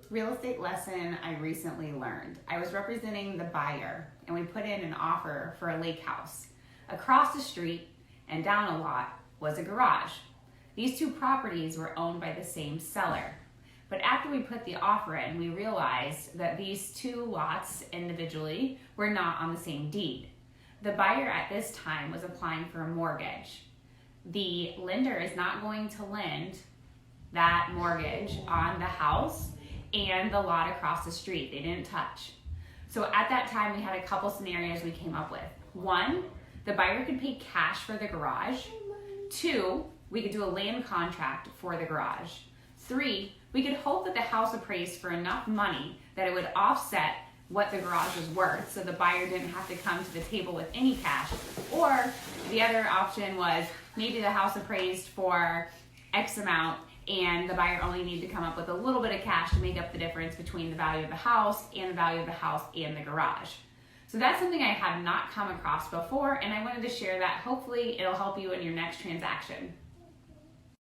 Real estate lesson I recently learned. I was representing the buyer and we put in an offer for a lake house. Across the street and down a lot was a garage. These two properties were owned by the same seller. But after we put the offer in, we realized that these two lots individually were not on the same deed. The buyer at this time was applying for a mortgage. The lender is not going to lend that mortgage on the house and the lot across the street. They didn't touch. So at that time, we had a couple scenarios we came up with. One, the buyer could pay cash for the garage. Two, we could do a land contract for the garage. Three, we could hope that the house appraised for enough money that it would offset what the garage was worth, so the buyer didn't have to come to the table with any cash. Or the other option was maybe the house appraised for X amount and the buyer only needed to come up with a little bit of cash to make up the difference between the value of the house and the value of the house and the garage. So that's something I have not come across before, and I wanted to share that. Hopefully it'll help you in your next transaction.